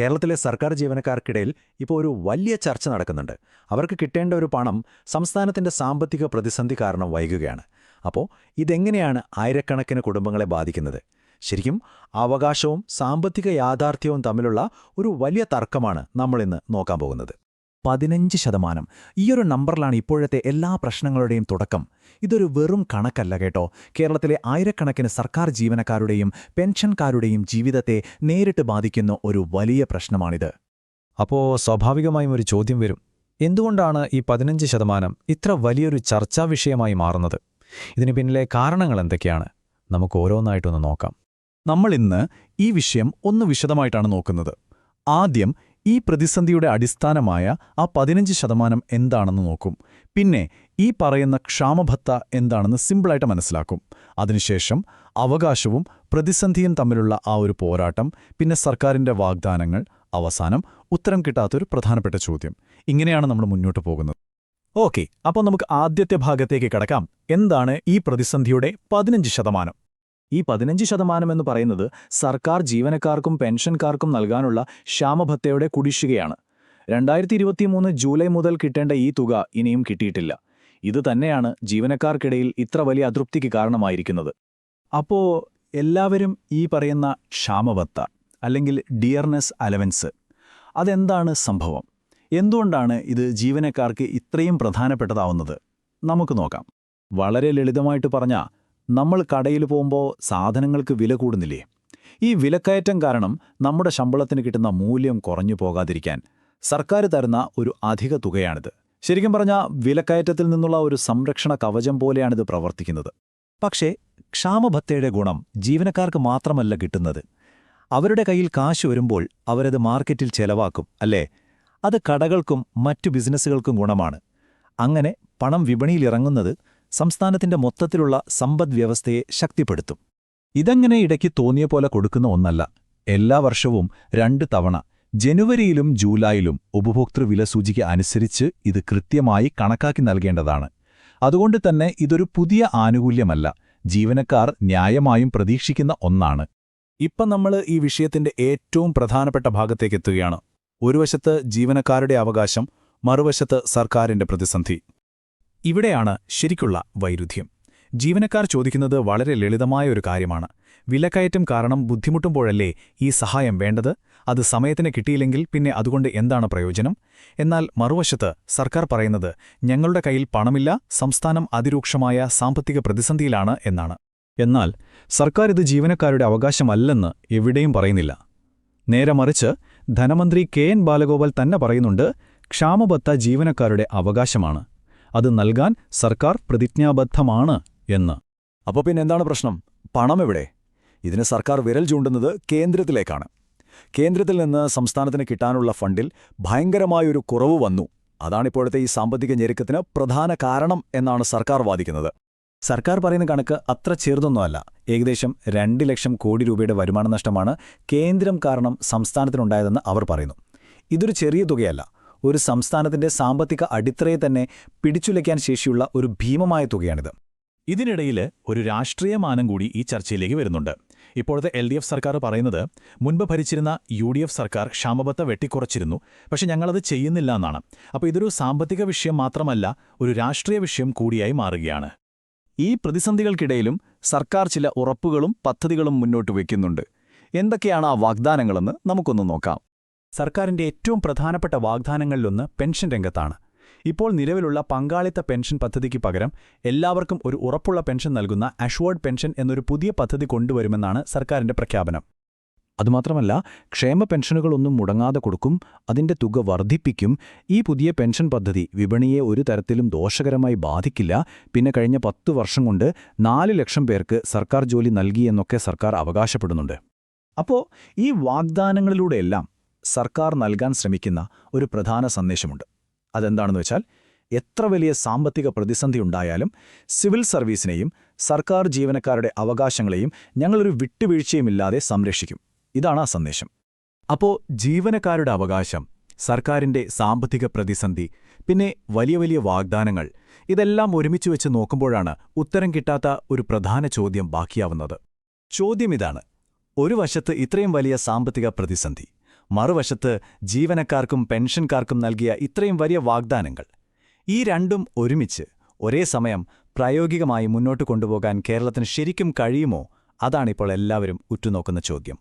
കേരളത്തിലെ സർക്കാർ ജീവനക്കാർക്കിടയിൽ ഇപ്പോൾ ഒരു വലിയ ചർച്ച നടക്കുന്നുണ്ട്. അവർക്ക് കിട്ടേണ്ട ഒരു പണം സംസ്ഥാനത്തിന്റെ സാമ്പത്തിക പ്രതിസന്ധി കാരണം വൈകുകയാണ്. അപ്പോൾ ഇതെങ്ങനെയാണ് ആയിരക്കണക്കിന് കുടുംബങ്ങളെ ബാധിക്കുന്നത്? ശരിക്കും അവകാശവും സാമ്പത്തിക യാഥാർത്ഥ്യവും തമ്മിലുള്ള ഒരു വലിയ തർക്കമാണ് നമ്മളിന്ന് നോക്കാൻ പോകുന്നത്. 15%. ഈയൊരു നമ്പറിലാണ് ഇപ്പോഴത്തെ എല്ലാ പ്രശ്നങ്ങളുടെയും തുടക്കം. ഇതൊരു വെറും കണക്കല്ല കേട്ടോ. കേരളത്തിലെ ആയിരക്കണക്കിന് സർക്കാർ ജീവനക്കാരുടെയും പെൻഷൻകാരുടെയും ജീവിതത്തെ നേരിട്ട് ബാധിക്കുന്ന ഒരു വലിയ പ്രശ്നമാണിത്. അപ്പോൾ സ്വാഭാവികമായും ഒരു ചോദ്യം വരും. എന്തുകൊണ്ടാണ് ഈ 15% ഇത്ര വലിയൊരു ചർച്ചാ വിഷയമായി മാറുന്നത്? ഇതിന് പിന്നിലെ കാരണങ്ങൾ എന്തൊക്കെയാണ്? നമുക്ക് ഓരോന്നായിട്ടൊന്ന് നോക്കാം. നമ്മളിന്ന് ഈ വിഷയം ഒന്ന് വിശദമായിട്ടാണ് നോക്കുന്നത്. ആദ്യം ഈ പ്രതിസന്ധിയുടെ അടിസ്ഥാനമായ ആ 15% എന്താണെന്ന് നോക്കും. പിന്നെ ഈ പറയുന്ന ക്ഷാമഭത്ത എന്താണെന്ന് സിമ്പിളായിട്ട് മനസ്സിലാക്കും. അതിനുശേഷം അവകാശവും പ്രതിസന്ധിയും തമ്മിലുള്ള ആ ഒരു പോരാട്ടം, പിന്നെ സർക്കാരിന്റെ വാഗ്ദാനങ്ങൾ, അവസാനം ഉത്തരം കിട്ടാത്തൊരു പ്രധാനപ്പെട്ട ചോദ്യം. ഇങ്ങനെയാണ് നമ്മൾ മുന്നോട്ട് പോകുന്നത്. ഓക്കെ, അപ്പോൾ നമുക്ക് ആദ്യത്തെ ഭാഗത്തേക്ക് കടക്കാം. എന്താണ് ഈ പ്രതിസന്ധിയുടെ 15%? ഈ 15% എന്ന് പറയുന്നത് സർക്കാർ ജീവനക്കാർക്കും പെൻഷൻകാർക്കും നൽകാനുള്ള ക്ഷാമഭത്തയുടെ കുടിശ്ശികയാണ്. 2023 ജൂലൈ മുതൽ കിട്ടേണ്ട ഈ തുക ഇനിയും കിട്ടിയിട്ടില്ല. ഇത് തന്നെയാണ് ജീവനക്കാർക്കിടയിൽ ഇത്ര വലിയ അതൃപ്തിക്ക് കാരണമായിരിക്കുന്നത്. അപ്പോൾ എല്ലാവരും ഈ പറയുന്ന ക്ഷാമഭത്ത അല്ലെങ്കിൽ ഡിയർനെസ് അലവൻസ്, അതെന്താണ് സംഭവം? എന്തുകൊണ്ടാണ് ഇത് ജീവനക്കാർക്ക് ഇത്രയും പ്രധാനപ്പെട്ടതാവുന്നത്? നമുക്ക് നോക്കാം. വളരെ ലളിതമായിട്ട് പറഞ്ഞാൽ, നമ്മൾ കടയിൽ പോകുമ്പോൾ സാധനങ്ങൾക്ക് വില കൂടുന്നില്ലേ? ഈ വിലക്കയറ്റം കാരണം നമ്മുടെ ശമ്പളത്തിന് കിട്ടുന്ന മൂല്യം കുറഞ്ഞു പോകാതിരിക്കാൻ സർക്കാർ തരുന്ന ഒരു അധിക തുകയാണിത്. ശരിക്കും പറഞ്ഞാൽ വിലക്കയറ്റത്തിൽ നിന്നുള്ള ഒരു സംരക്ഷണ കവചം പോലെയാണിത് പ്രവർത്തിക്കുന്നത്. പക്ഷേ ക്ഷാമഭത്തയുടെ ഗുണം ജീവനക്കാർക്ക് മാത്രമല്ല കിട്ടുന്നത്. അവരുടെ കയ്യിൽ കാശ് വരുമ്പോൾ അവരത് മാർക്കറ്റിൽ ചെലവാക്കും, അല്ലേ? അത് കടകൾക്കും മറ്റു ബിസിനസ്സുകൾക്കും ഗുണമാണ്. അങ്ങനെ പണം വിപണിയിലിറങ്ങുന്നത് സംസ്ഥാനത്തിന്റെ മൊത്തത്തിലുള്ള സമ്പദ്വ്യവസ്ഥയെ ശക്തിപ്പെടുത്തും. ഇതങ്ങനെ ഇടയ്ക്ക് തോന്നിയ പോലെ കൊടുക്കുന്ന ഒന്നല്ല. എല്ലാ വർഷവും 2 തവണ ജനുവരിയിലും ജൂലൈയിലും ഉപഭോക്തൃ വിലസൂചിക അനുസരിച്ച് ഇത് കൃത്യമായി കണക്കാക്കി നൽകേണ്ടതാണ്. അതുകൊണ്ട് തന്നെ ഇതൊരു പുതിയ ആനുകൂല്യമല്ല, ജീവനക്കാർ ന്യായമായും പ്രതീക്ഷിക്കുന്ന ഒന്നാണ്. ഇപ്പം നമ്മൾ ഈ വിഷയത്തിന്റെ ഏറ്റവും പ്രധാനപ്പെട്ട ഭാഗത്തേക്കെത്തുകയാണ്. ഒരു വശത്ത് ജീവനക്കാരുടെ അവകാശം, മറുവശത്ത് സർക്കാരിന്റെ പ്രതിസന്ധി. ഇവിടെയാണ് ശരിക്കുള്ള വൈരുദ്ധ്യം. ജീവനക്കാർ ചോദിക്കുന്നത് വളരെ ലളിതമായ ഒരു കാര്യമാണ്. വിലക്കയറ്റം കാരണം ബുദ്ധിമുട്ടുമ്പോഴല്ലേ ഈ സഹായം വേണ്ടത്? അത് സമയത്തിന് കിട്ടിയില്ലെങ്കിൽ പിന്നെ അതുകൊണ്ട് എന്താണ് പ്രയോജനം? എന്നാൽ മറുവശത്ത് സർക്കാർ പറയുന്നത്, ഞങ്ങളുടെ കയ്യിൽ പണമില്ല, സംസ്ഥാനം അതിരൂക്ഷമായ സാമ്പത്തിക പ്രതിസന്ധിയിലാണ് എന്നാണ്. എന്നാൽ സർക്കാർ ഇത് ജീവനക്കാരുടെ അവകാശമല്ലെന്ന് എവിടെയും പറയുന്നില്ല. നേരെ മറിച്ച് ധനമന്ത്രി കെ.എൻ. ബാലഗോപാൽ തന്നെ പറയുന്നുണ്ട്, ക്ഷാമഭത്ത ജീവനക്കാരുടെ അവകാശമാണ്, അത് നൽകാൻ സർക്കാർ പ്രതിജ്ഞാബദ്ധമാണ് എന്ന്. അപ്പോൾ പിന്നെ എന്താണ് പ്രശ്നം? പണം എവിടെ? ഇതിന് സർക്കാർ വിരൽ ചൂണ്ടുന്നത് കേന്ദ്രത്തിലേക്കാണ്. കേന്ദ്രത്തിൽ നിന്ന് സംസ്ഥാനത്തിന് കിട്ടാനുള്ള ഫണ്ടിൽ ഭയങ്കരമായൊരു കുറവ് വന്നു. അതാണിപ്പോഴത്തെ ഈ സാമ്പത്തിക ഞെരുക്കത്തിന് പ്രധാന കാരണം എന്നാണ് സർക്കാർ വാദിക്കുന്നത്. സർക്കാർ പറയുന്ന കണക്ക് അത്ര ചെറുതൊന്നുമല്ല. ഏകദേശം 2 ലക്ഷം കോടി രൂപയുടെ വരുമാന നഷ്ടമാണ് കേന്ദ്രം കാരണം സംസ്ഥാനത്തിനുണ്ടായതെന്ന് അവർ പറയുന്നു. ഇതൊരു ചെറിയ തുകയല്ല. ഒരു സംസ്ഥാനത്തിന്റെ സാമ്പത്തിക അടിത്തറയെ തന്നെ പിടിച്ചുലയ്ക്കാൻ ശേഷിയുള്ള ഒരു ഭീമമായ തുകയാണിത്. ഇതിനിടയിൽ ഒരു രാഷ്ട്രീയ മാനം കൂടി ഈ ചർച്ചയിലേക്ക് വരുന്നുണ്ട്. ഇപ്പോഴത്തെ LDF സർക്കാർ പറയുന്നത്, മുൻപ് ഭരിച്ചിരുന്ന UDF സർക്കാർ ക്ഷാമബത്ത വെട്ടിക്കുറച്ചിരുന്നു, പക്ഷെ ഞങ്ങളത് ചെയ്യുന്നില്ല എന്നാണ്. അപ്പോൾ ഇതൊരു സാമ്പത്തിക വിഷയം മാത്രമല്ല, ഒരു രാഷ്ട്രീയ വിഷയം കൂടിയായി മാറുകയാണ്. ഈ പ്രതിസന്ധികൾക്കിടയിലും സർക്കാർ ചില ഉറപ്പുകളും പദ്ധതികളും മുന്നോട്ട് വയ്ക്കുന്നുണ്ട്. എന്തൊക്കെയാണ് ആ വാഗ്ദാനങ്ങളെന്ന് നമുക്കൊന്ന് നോക്കാം. സർക്കാരിന്റെ ഏറ്റവും പ്രധാനപ്പെട്ട വാഗ്ദാനങ്ങളിലൊന്ന് പെൻഷൻ രംഗത്താണ്. ഇപ്പോൾ നിലവിലുള്ള പങ്കാളിത്ത പെൻഷൻ പദ്ധതിക്ക് പകരം എല്ലാവർക്കും ഒരു ഉറപ്പുള്ള പെൻഷൻ നൽകുന്ന അഷ്വേർഡ് പെൻഷൻ എന്നൊരു പുതിയ പദ്ധതി കൊണ്ടുവരുമെന്നാണ് സർക്കാരിന്റെ പ്രഖ്യാപനം. അതുമാത്രമല്ല, ക്ഷേമ പെൻഷനുകളൊന്നും മുടങ്ങാതെ കൊടുക്കും, അതിന്റെ തുക വർദ്ധിപ്പിക്കും. ഈ പുതിയ പെൻഷൻ പദ്ധതി വിപണിയെ ഒരു തരത്തിലും ദോഷകരമായി ബാധിക്കില്ല. പിന്നെ കഴിഞ്ഞ 10 വർഷം കൊണ്ട് 4 ലക്ഷം പേർക്ക് സർക്കാർ ജോലി നൽകിയെന്നൊക്കെ സർക്കാർ അവകാശപ്പെടുന്നുണ്ട്. അപ്പോൾ ഈ വാഗ്ദാനങ്ങളിലൂടെയെല്ലാം സർക്കാർ നൽകാൻ ശ്രമിക്കുന്ന ഒരു പ്രധാന സന്ദേശമുണ്ട്. അതെന്താണെന്ന് വെച്ചാൽ, എത്ര വലിയ സാമ്പത്തിക പ്രതിസന്ധി ഉണ്ടായാലും സിവിൽ സർവീസിനെയും സർക്കാർ ജീവനക്കാരുടെ അവകാശങ്ങളെയും ഞങ്ങളൊരു വിട്ടുവീഴ്ചയുമില്ലാതെ സംരക്ഷിക്കും. ഇതാണ് ആ സന്ദേശം. അപ്പോൾ ജീവനക്കാരുടെ അവകാശം, സർക്കാരിന്റെ സാമ്പത്തിക പ്രതിസന്ധി, പിന്നെ വലിയ വലിയ വാഗ്ദാനങ്ങൾ, ഇതെല്ലാം ഒരുമിച്ച് വെച്ച് നോക്കുമ്പോഴാണ് ഉത്തരം കിട്ടാത്ത ഒരു പ്രധാന ചോദ്യം ബാക്കിയാവുന്നത്. ചോദ്യം ഇതാണ്: ഒരു വശത്ത് ഇത്രയും വലിയ സാമ്പത്തിക പ്രതിസന്ധി, മറുവശത്ത് ജീവനക്കാർക്കും പെൻഷൻകാർക്കും നൽകിയ ഇത്രയും വലിയ വാഗ്ദാനങ്ങൾ. ഈ രണ്ടും ഒരുമിച്ച് ഒരേ സമയം പ്രായോഗികമായി മുന്നോട്ട് കൊണ്ടുപോകാൻ കേരളത്തിന് ശരിക്കും കഴിയുമോ? അതാണിപ്പോൾ എല്ലാവരും ഉറ്റുനോക്കുന്ന ചോദ്യം.